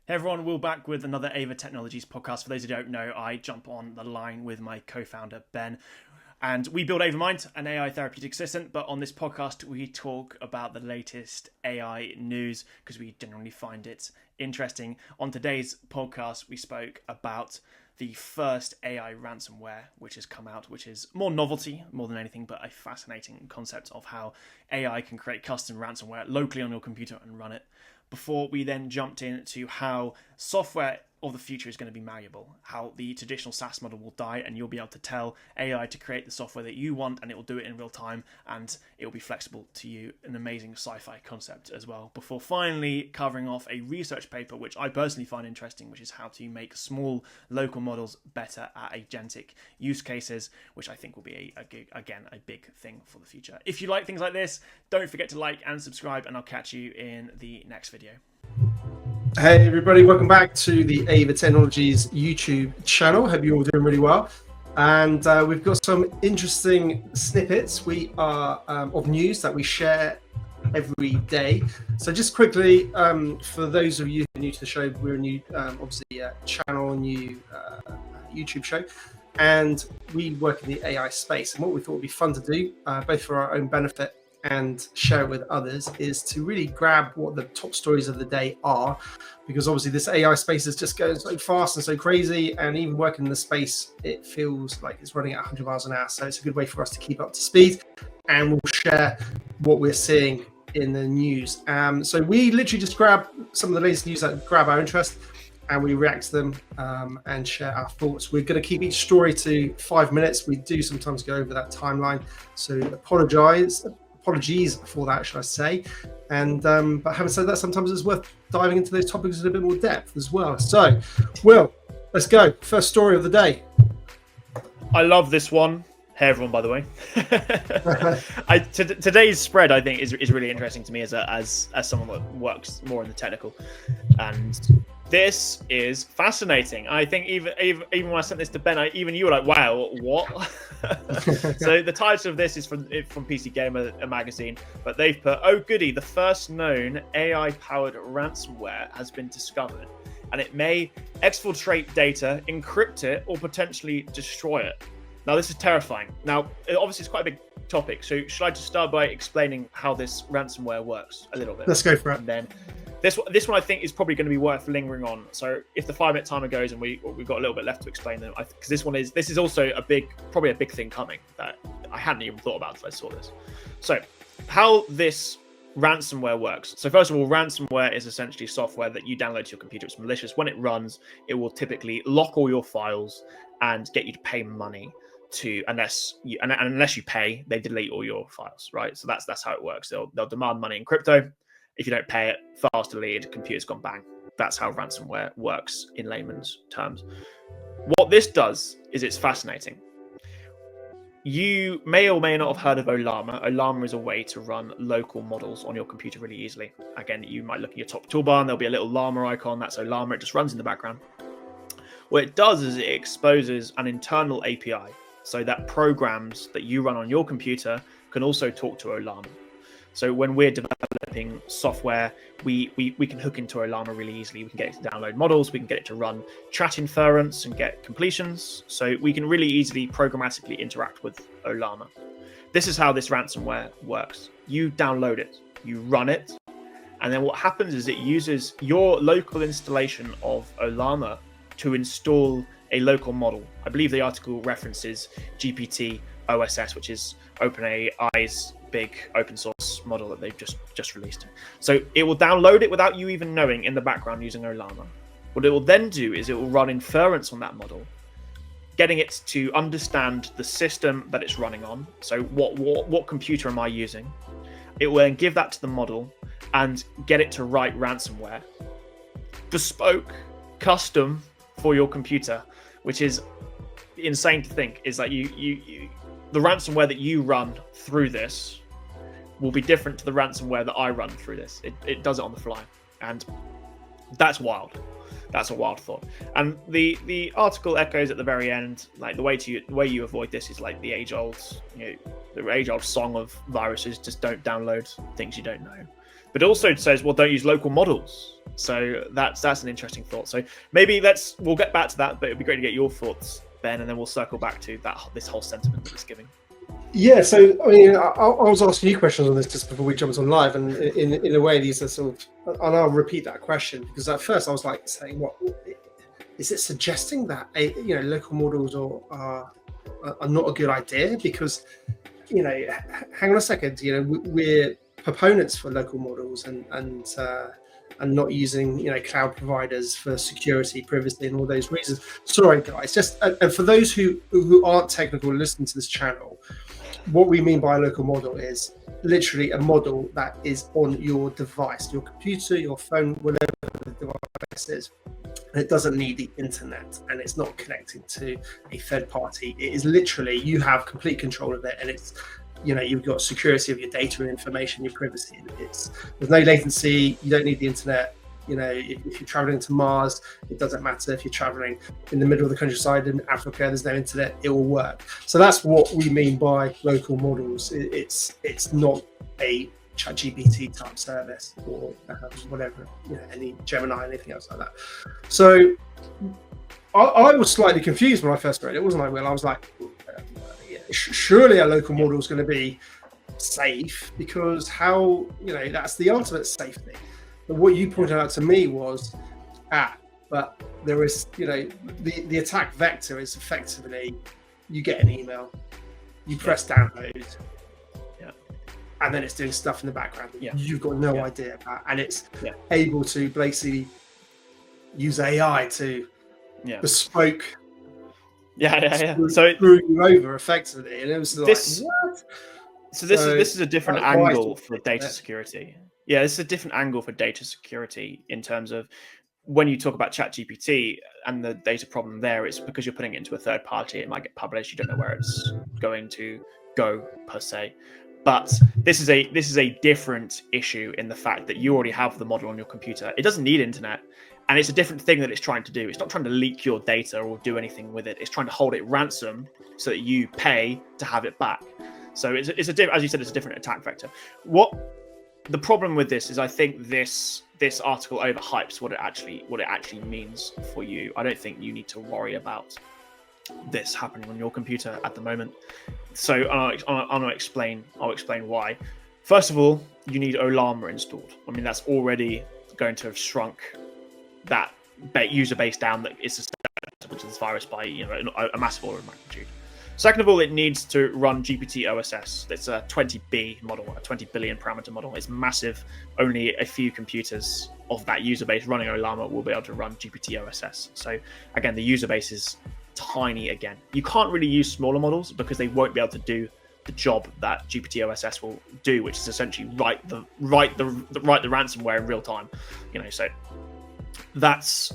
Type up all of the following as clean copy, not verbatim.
Hey everyone, we're back with another Ava Technologies podcast. For those who don't know, I jump on the line with my co-founder, Ben, and we build AvaMind, an AI therapeutic assistant, but on this podcast, we talk about the latest AI news because we generally find it interesting. On today's podcast, we spoke about the first AI ransomware which has come out, which is more novelty, more than anything, but a fascinating concept of how AI can create custom ransomware locally on your computer and run it. Before we then jumped into how software of the future is going to be malleable, how the traditional SaaS model will die and you'll be able to tell AI to create the software that you want and it will do it in real time and it will be flexible to you. An amazing sci-fi concept as well. Before finally covering off a research paper, which I personally find interesting, which is how to make small local models better at agentic use cases, which I think will be, a big thing for the future. If you like things like this, don't forget to like and subscribe, and I'll catch you in the next video. Hey everybody, welcome back to the Ava Technologies YouTube channel. Hope you're all doing really well. And we've got some interesting snippets of news that we share every day. So just quickly, for those of you who are new to the show, we're a new, channel, new YouTube show. And we work in the AI space. And what we thought would be fun to do, both for our own benefit and share it with others, is to really grab what the top stories of the day are, because obviously this AI space is just going so fast and so crazy, and even working in the space, it feels like it's running at 100 miles an hour. So it's a good way for us to keep up to speed, and we'll share what we're seeing in the news. So we literally just grab some of the latest news that grab our interest, and we react to them and share our thoughts. We're going to keep each story to 5 minutes. We do sometimes go over that timeline, so apologies for that, should I say. And but having said that, sometimes it's worth diving into those topics in a bit more depth as well. So, Will, let's go. First story of the day. I love this one. Hey everyone, by the way. Today's spread, I think, is really interesting to me as someone that works more in the technical, and this is fascinating. I think even when I sent this to Ben, even you were like, "Wow, what?" So the title of this is from PC Gamer, a magazine, but they've put, "Oh goody, the first known AI-powered ransomware has been discovered, and it may exfiltrate data, encrypt it, or potentially destroy it." Now this is terrifying. Now obviously it's quite a big topic, so should I just start by explaining how this ransomware works a little bit? Let's go for it. And then this one I think is probably going to be worth lingering on. So if the 5 minute timer goes and we've got a little bit left to explain them, because this is also probably a big thing coming that I hadn't even thought about until I saw this. So how this ransomware works. So first of all, ransomware is essentially software that you download to your computer. It's malicious. When it runs, it will typically lock all your files and get you to pay money unless you pay, they delete all your files, right? So that's how it works. They'll demand money in crypto. If you don't pay it, files deleted, computer's gone bang. That's how ransomware works in layman's terms. What this does is it's fascinating. You may or may not have heard of Ollama. Ollama is a way to run local models on your computer really easily. Again, you might look at your top toolbar and there'll be a little llama icon. That's Ollama. It just runs in the background. What it does is it exposes an internal API so that programs that you run on your computer can also talk to Ollama. So when we're developing software, we can hook into Ollama really easily. We can get it to download models. We can get it to run chat inference and get completions. So we can really easily programmatically interact with Ollama. This is how this ransomware works. You download it, you run it, and then what happens is it uses your local installation of Ollama to install a local model. I believe the article references GPT-OSS, which is OpenAI's big open source model that they've just released. So it will download it without you even knowing in the background using Ollama. What it will then do is it will run inference on that model, getting it to understand the system that it's running on. So what computer am I using? It will then give that to the model and get it to write ransomware, bespoke, custom for your computer, which is insane to think. Is that the ransomware that you run through this will be different to the ransomware that I run through this. It does it on the fly, and that's wild. That's a wild thought. And the article echoes at the very end, like the way you avoid this is like the age old song of viruses: just don't download things you don't know. But also it says, well, don't use local models. So that's an interesting thought. So maybe we'll get back to that, but it'd be great to get your thoughts, Ben, and then we'll circle back to this whole sentiment that it's giving. Yeah, so I mean, I was asking you questions on this just before we jumped on live, and in a way, these are sort of, and I'll repeat that question, because at first I was like saying, what is it suggesting that local models are not a good idea? Because hang on a second, we're proponents for local models and not using cloud providers for security, privacy, and all those reasons. Sorry, guys, just and for those who aren't technical listening to this channel, what we mean by a local model is literally a model that is on your device, your computer, your phone, whatever the device is. And it doesn't need the internet, and it's not connecting to a third party. It is literally, you have complete control of it, and it's, you've got security of your data and information, your privacy. There's no latency. You don't need the internet. If you're traveling to Mars, it doesn't matter. If you're traveling in the middle of the countryside in Africa, there's no internet, it will work. So that's what we mean by local models. It's not a ChatGPT type service or whatever, any Gemini, anything else like that. So I was slightly confused when I first read it, wasn't I, Will? I was like, surely a local model is going to be safe, because how, that's the ultimate safety. But what you pointed out to me was, but there is, the attack vector is effectively, you get an email, you press download, and then it's doing stuff in the background that you've got no idea about, and it's able to basically use AI to bespoke, so screw you over effectively, and it was like, what? So this is a different angle for data security. Yeah, this is a different angle for data security in terms of when you talk about ChatGPT and the data problem there, it's because you're putting it into a third party. It might get published. You don't know where it's going to go per se. But this is a different issue in the fact that you already have the model on your computer. It doesn't need internet, and it's a different thing that it's trying to do. It's not trying to leak your data or do anything with it. It's trying to hold it ransom so that you pay to have it back. So it's as you said, it's a different attack vector. The problem with this is, I think this article overhypes what it actually means for you. I don't think you need to worry about this happening on your computer at the moment. So I'll explain why. First of all, you need Ollama installed. I mean, that's already going to have shrunk that user base down that is susceptible to this virus by a massive order of magnitude. Second of all, it needs to run GPT-OSS. It's a 20B model, a 20 billion parameter model. It's massive. Only a few computers of that user base running Ollama will be able to run GPT-OSS. So again, the user base is tiny again. You can't really use smaller models because they won't be able to do the job that GPT-OSS will do, which is essentially write the ransomware in real time.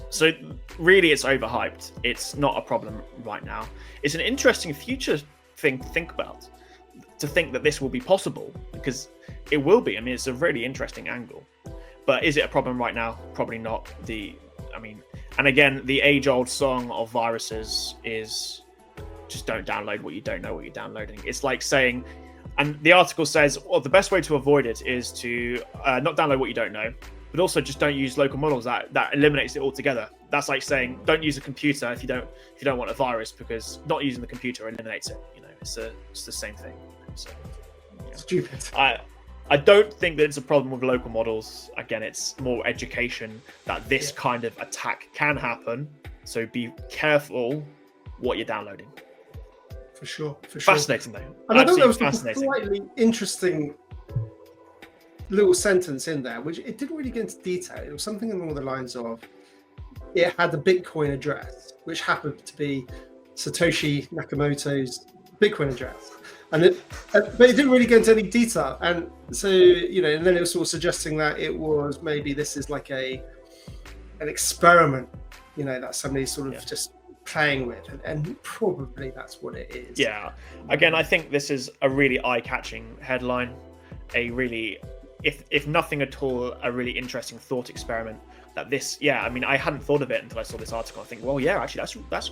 So really it's overhyped. It's not a problem right now. It's an interesting future thing to think about, to think that this will be possible, because it will be. I mean, it's a really interesting angle. But is it a problem right now? Probably not. And again, the age-old song of viruses is just don't download what you don't know what you're downloading. It's like saying, and the article says, well, the best way to avoid it is to not download what you don't know, but also just don't use local models. That eliminates it altogether. That's like saying don't use a computer if you don't want a virus, because not using the computer eliminates it. It's the same thing. So, stupid. I don't think that it's a problem with local models. Again, it's more education that this kind of attack can happen. So be careful what you're downloading. For sure. Fascinating though. And I thought there was a slightly interesting little sentence in there, which it didn't really get into detail. It was something along the lines of, it had a Bitcoin address, which happened to be Satoshi Nakamoto's Bitcoin address. But it didn't really get into any detail. And so, and then it was sort of suggesting that it was maybe this is like an experiment, that somebody's sort of just playing with, and probably that's what it is. Yeah. Again, I think this is a really eye-catching headline, a really, if nothing at all, a really interesting thought experiment. That this, I hadn't thought of it until I saw this article. I think, well, yeah, actually, that's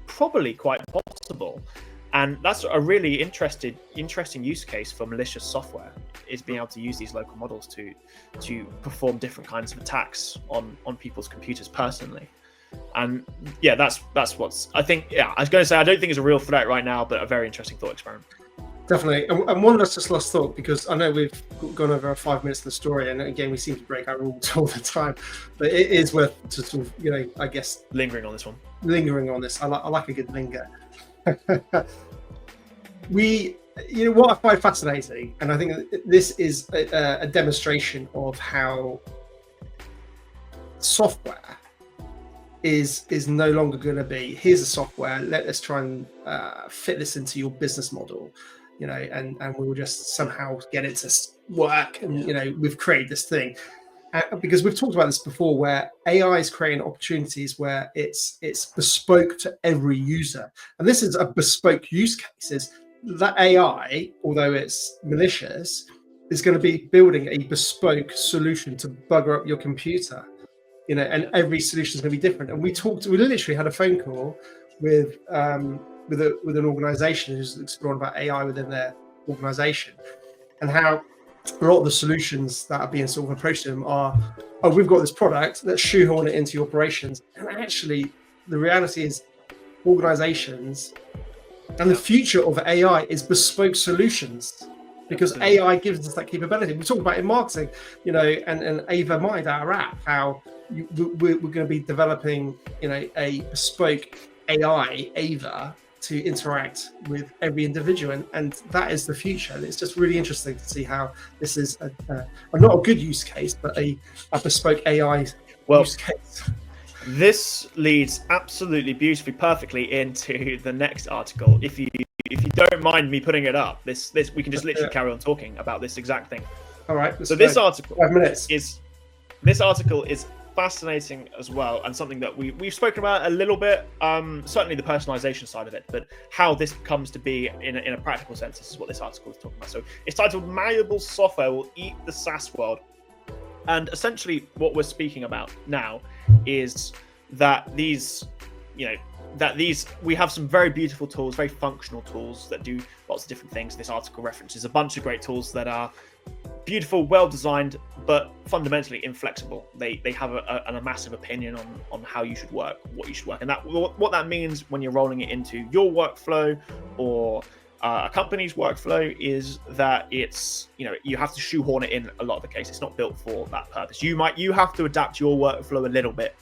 probably quite possible. And that's a really interesting use case for malicious software, is being able to use these local models to perform different kinds of attacks on people's computers personally. And yeah, that's what's, I think, yeah, I was going to say, I don't think it's a real threat right now, but a very interesting thought experiment. Definitely. And one of us just lost thought, because I know we've gone over 5 minutes of the story, and again, we seem to break our rules all the time, but it is worth to sort of, I guess, lingering on this one. Lingering on this. I like a good linger. What I find fascinating, and I think this is a demonstration of how software is no longer going to be, here's a software, let's try and fit this into your business model, and we will just somehow get it to work, and we've created this thing. Because we've talked about this before, where AI is creating opportunities where it's bespoke to every user, and this is a bespoke use case. Is that AI, although it's malicious, is going to be building a bespoke solution to bugger up your computer, and every solution is going to be different. And we literally had a phone call with an organization who's exploring about AI within their organization, and how a lot of the solutions that are being sort of approached to them are, oh, we've got this product, let's shoehorn it into your operations. And actually, the reality is organizations, and the future of AI is bespoke solutions, because AI gives us that capability. We talked about in marketing, and Ava Mind, our app, how we're going to be developing, a bespoke AI, Ava, to interact with every individual, and that is the future. And it's just really interesting to see how this is not a good use case, but a bespoke AI use case. This leads absolutely beautifully, perfectly into the next article. If you don't mind me putting it up, this we can just literally carry on talking about this exact thing. All right. So this article 5 minutes. This article is fascinating as well, and something that we've spoken about a little bit, certainly the personalization side of it, but how this comes to be in a practical sense. This is what this article is talking about. So it's titled "Malleable Software Will Eat the SaaS World," and essentially what we're speaking about now is that we have some very beautiful tools, very functional tools that do lots of different things. This article references a bunch of great tools that are beautiful, well designed, but fundamentally inflexible. They have a massive opinion on how you should work, what you should work, and what that means when you're rolling it into your workflow or a company's workflow is that it's you have to shoehorn it in a lot of the case. It's not built for that purpose. You have to adapt your workflow a little bit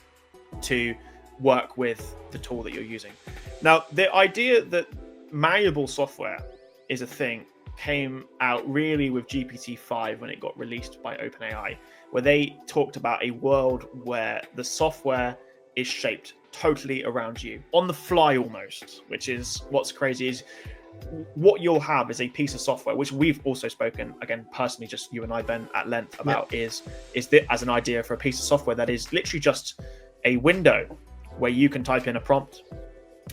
to work with the tool that you're using. Now, the idea that malleable software is a thing came out really with GPT-5 when it got released by OpenAI, where they talked about a world where the software is shaped totally around you, on the fly almost, which is what's crazy. Is what you'll have is a piece of software, which we've also spoken, again, personally, just you and I, Ben, at length about, is that as an idea for a piece of software that is literally just a window where you can type in a prompt.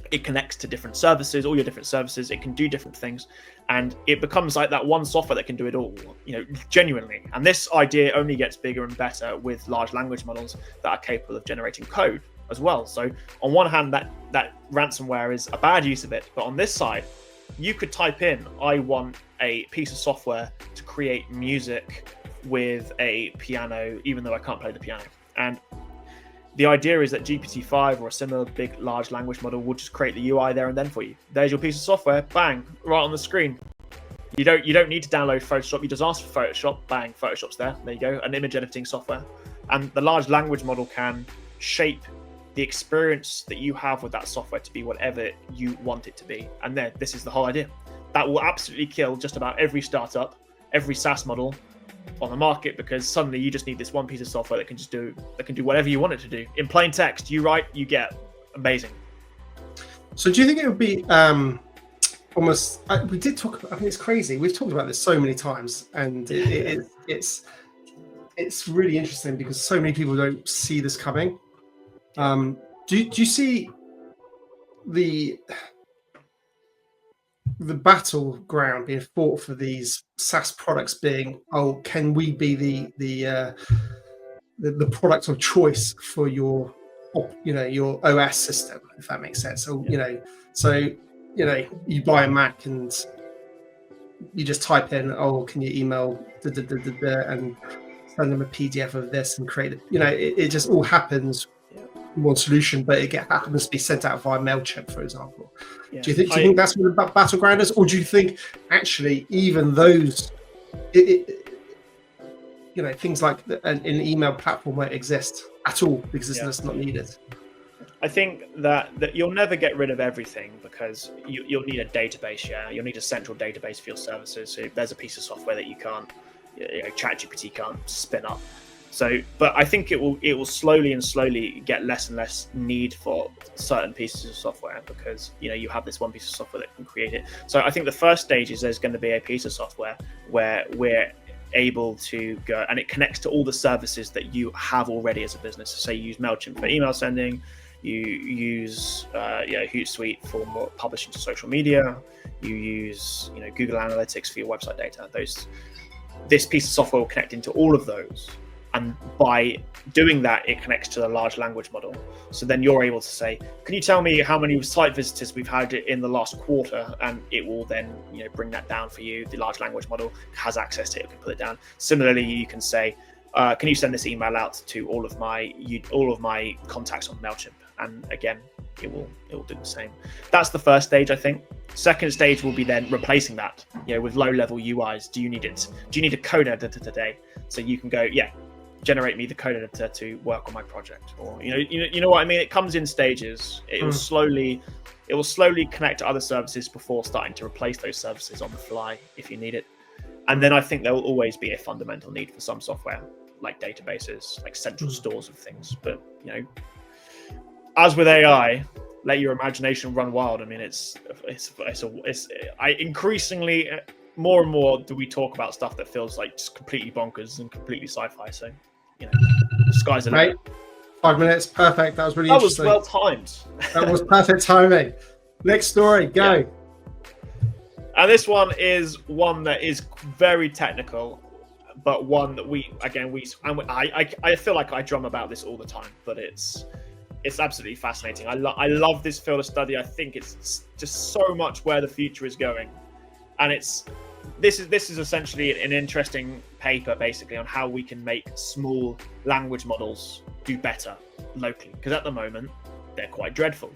It connects to different services, all your different services. It can do different things, and it becomes like that one software that can do it all, genuinely. And this idea only gets bigger and better with large language models that are capable of generating code as well. So on one hand, that ransomware is a bad use of it, but on this side, you could type in, I want a piece of software to create music with a piano, even though I can't play the piano. And the idea is that GPT-5 or a similar big, large language model will just create the UI there and then for you. There's your piece of software, bang, right on the screen. You don't need to download Photoshop. You just ask for Photoshop, bang, Photoshop's there. There you go, an image editing software. And the large language model can shape the experience that you have with that software to be whatever you want it to be. And then this is the whole idea. That will absolutely kill just about every startup, every SaaS model on the market, because suddenly you just need this one piece of software that can do whatever you want it to do. In plain text, you write, you get. Amazing. So do you think it would be almost, we did talk about, I mean, it's crazy, we've talked about this so many times, and it's really interesting because so many people don't see this coming. Do you see the battleground being fought for these SaaS products being, oh, can we be the product of choice for your OS system, if that makes sense? So so you buy a Mac and you just type in, oh, can you email and send them a PDF of this and create it. It just all happens in one solution, but it happens to be sent out via MailChimp, for example. Yeah. Do you think that's what the battleground is, or do you think actually even those things like an email platform won't exist at all because it's just not needed? I think that you'll never get rid of everything because you'll need a database. You'll need a central database for your services. So if there's a piece of software that you can't, ChatGPT can't spin up. So, but I think it will slowly get less and less need for certain pieces of software because you have this one piece of software that can create it. So I think the first stage is there's going to be a piece of software where we're able to go and it connects to all the services that you have already as a business. So say you use MailChimp for email sending, you use Hootsuite for publishing to social media, you use Google Analytics for your website data. This piece of software will connect into all of those, and by doing that it connects to the large language model. So then you're able to say, can you tell me how many site visitors we've had in the last quarter, and it will then bring that down for you. The large language model has access to it, it can put it down. Similarly, you can say, can you send this email out to all of my contacts on MailChimp? And again, it will do the same. That's the first stage, I think. Second stage will be then replacing that, with low-level UIs. Do you need a code editor today? So you can go, generate me the code editor to work on my project, or you know what I mean. It comes in stages. It will slowly connect to other services before starting to replace those services on the fly if you need it. And then I think there will always be a fundamental need for some software like databases, like central stores of things. But as with AI, let your imagination run wild. I mean, it's increasingly more and more do we talk about stuff that feels like just completely bonkers and completely sci-fi. So, the sky's the limit. 5 minutes, perfect. That was really interesting. That was well timed. That was perfect timing. Next story, go. Yeah. And this one is one that is very technical, but one that I feel like I drum about this all the time, but it's absolutely fascinating. I love this field of study. I think it's just so much where the future is going, and this is essentially an interesting paper basically on how we can make small language models do better locally, because at the moment they're quite dreadful.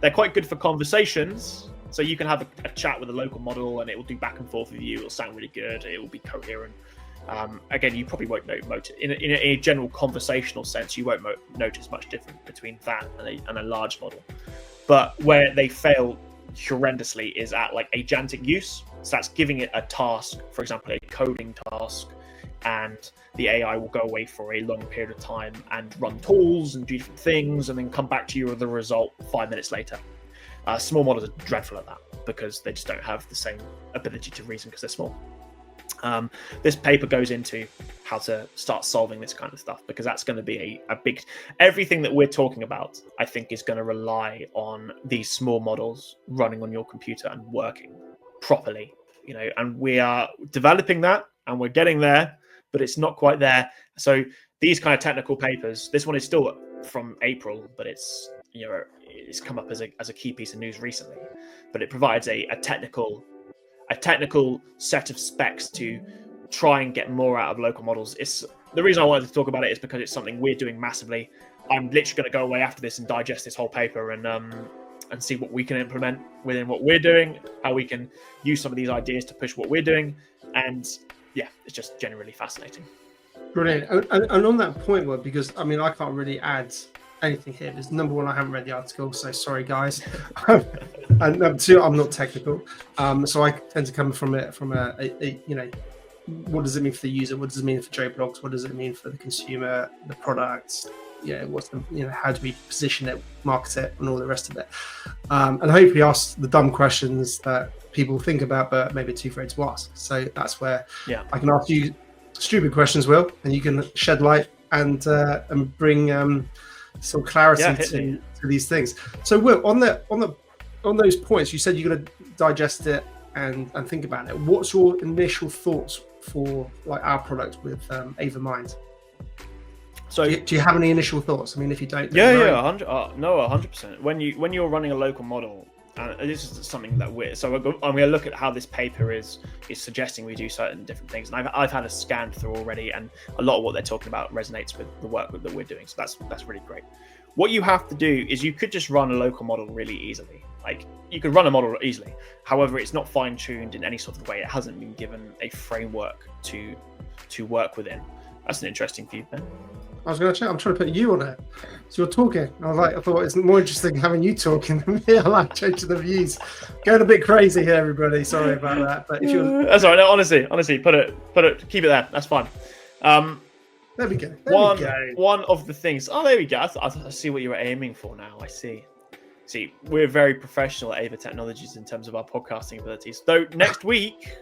They're quite good for conversations, so you can have a chat with a local model and it will do back and forth with you. It'll sound really good. It will be coherent. Again, you probably won't notice in a general conversational sense. You won't notice much difference between that and a large model. But where they fail horrendously is at like agentic use. So that's giving it a task, for example, a coding task, and the AI will go away for a long period of time and run tools and do different things, and then come back to you with the result 5 minutes later. Small models are dreadful at that because they just don't have the same ability to reason because they're small. This paper goes into how to start solving this kind of stuff, because that's going to be a big, everything that we're talking about, I think, is going to rely on these small models running on your computer and working properly, and we are developing that and we're getting there, but it's not quite there. So these kind of technical papers, this one is still from April, but it's come up as a key piece of news recently, but it provides a technical set of specs to try and get more out of local models. It's the reason I wanted to talk about it is because it's something we're doing massively. I'm literally going to go away after this and digest this whole paper and see what we can implement within what we're doing, how we can use some of these ideas to push what we're doing, and it's just generally fascinating. Brilliant. And on that point, well, because I can't really add anything here. Because number one, I haven't read the article, so sorry guys. And number two, I'm not technical, so I tend to come from a what does it mean for the user? What does it mean for Joe Blogs? What does it mean for the consumer, the products? What's the how do we position it, market it, and all the rest of it? And hopefully ask the dumb questions that people think about but maybe too afraid to ask. So that's where I can ask you stupid questions, Will, and you can shed light and bring some clarity to these things. So Will, on those points, you said you're going to digest it and think about it. What's your initial thoughts for like our product with Ava Mind? So do you have any initial thoughts? If you don't, 100%. When you're running a local model, And this is something that I'm going to look at how this paper is suggesting we do certain different things. And I've had a scan through already, and a lot of what they're talking about resonates with the work that we're doing. So that's really great. What you have to do is you could just run a local model really easily. Like, you could run a model easily. However, it's not fine-tuned in any sort of way. It hasn't been given a framework to work within. That's an interesting view, Ben. I was going to check. I'm trying to put you on it. So you're talking. I thought it's more interesting having you talking than me. I like changing the views. Going a bit crazy here, everybody. Sorry about that. But if you're... That's all right. No, honestly, keep it there. That's fine. There we go. One of the things. Oh, there we go. I see what you were aiming for now. I see. See, we're very professional at Ava Technologies in terms of our podcasting abilities. Though next week,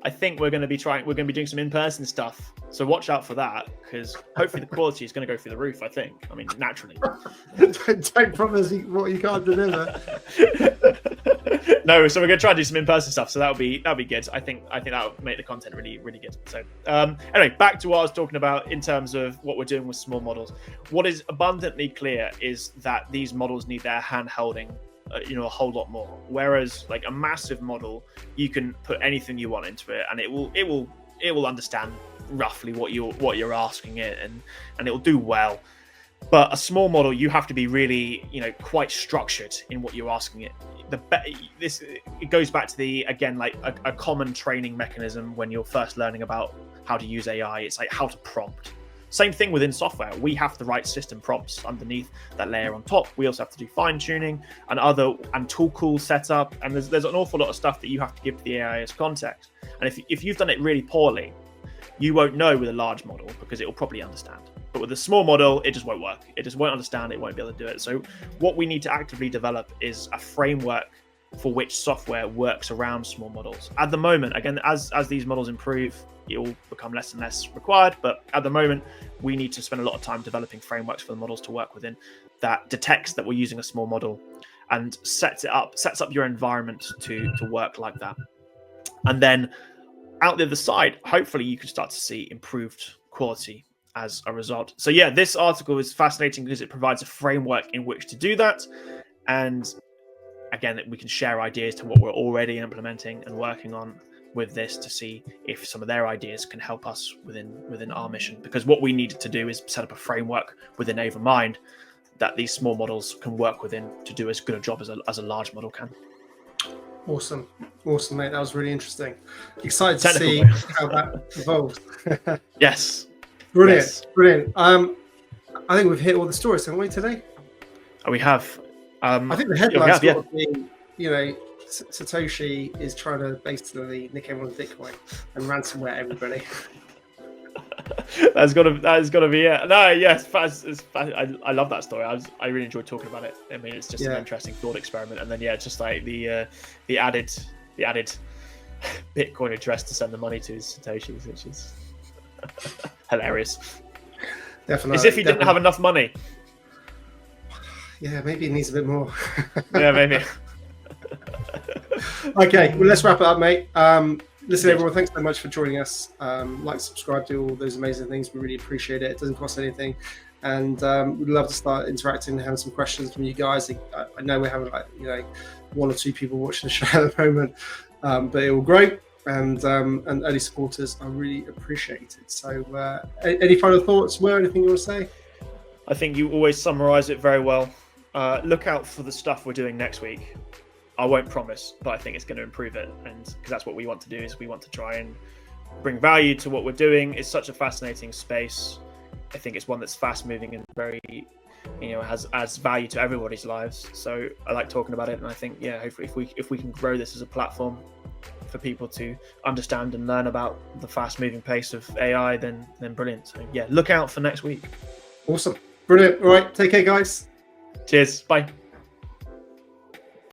I think we're going to be doing some in-person stuff. So watch out for that, because hopefully the quality is going to go through the roof. I think. I mean, naturally. Don't promise what you can't deliver. No, so we're going to try and do some in-person stuff. So that'll be good. I think that'll make the content really, really good. So anyway, back to what I was talking about in terms of what we're doing with small models. What is abundantly clear is that these models need their hand-holding a whole lot more. Whereas like a massive model, you can put anything you want into it, and it will understand roughly what you're asking it, and it will do well. But a small model, you have to be really quite structured in what you're asking it. It goes back to a common training mechanism when you're first learning about how to use AI. It's like how to prompt. Same thing within software. We have to write system prompts underneath that layer on top. We also have to do fine tuning and tool call setup. And there's an awful lot of stuff that you have to give to the AI as context. And if you've done it really poorly, you won't know with a large model, because it will probably understand. But with a small model, it just won't work. It just won't understand. It won't be able to do it. So what we need to actively develop is a framework for which software works around small models. At the moment, again, as these models improve, it will become less and less required. But at the moment, we need to spend a lot of time developing frameworks for the models to work within that detects that we're using a small model and sets up your environment to work like that. And then out the other side, hopefully you can start to see improved quality as a result. So yeah, this article is fascinating because it provides a framework in which to do that. And again, we can share ideas to what we're already implementing and working on with this to see if some of their ideas can help us within our mission. Because what we needed to do is set up a framework within Ava Mind that these small models can work within to do as good a job as a large model can. Awesome, mate. That was really interesting. Excited to Technical see how that evolves. Yes. Brilliant, yes. Brilliant. I think we've hit all the stories, haven't we, today? We have. I think the headline's got to be, Satoshi is trying to basically nick everyone's Bitcoin and ransomware everybody. That's got to be it. No, yes, I love that story. I really enjoyed talking about it. I mean, it's just an interesting thought experiment. And then it's just like the added Bitcoin address to send the money to is Satoshi, which is hilarious. Definitely. As if he didn't have enough money. Yeah, maybe it needs a bit more. Yeah, maybe. Okay, well, let's wrap it up, mate. Listen, everyone, thanks so much for joining us. Like, subscribe, do all those amazing things. We really appreciate it. It doesn't cost anything. And we'd love to start interacting and having some questions from you guys. I know we're having one or two people watching the show at the moment, but it will grow. And early supporters are really appreciated. So any final thoughts, anything you want to say? I think you always summarize it very well. Look out for the stuff we're doing next week. I won't promise, but I think it's going to improve it. And because that's what we want to do, is we want to try and bring value to what we're doing. It's such a fascinating space. I think it's one that's fast moving and very, has value to everybody's lives. So I like talking about it. And I think, hopefully if we can grow this as a platform for people to understand and learn about the fast moving pace of AI, then brilliant. So look out for next week. Awesome. Brilliant. All right. Take care, guys. Cheers. Bye.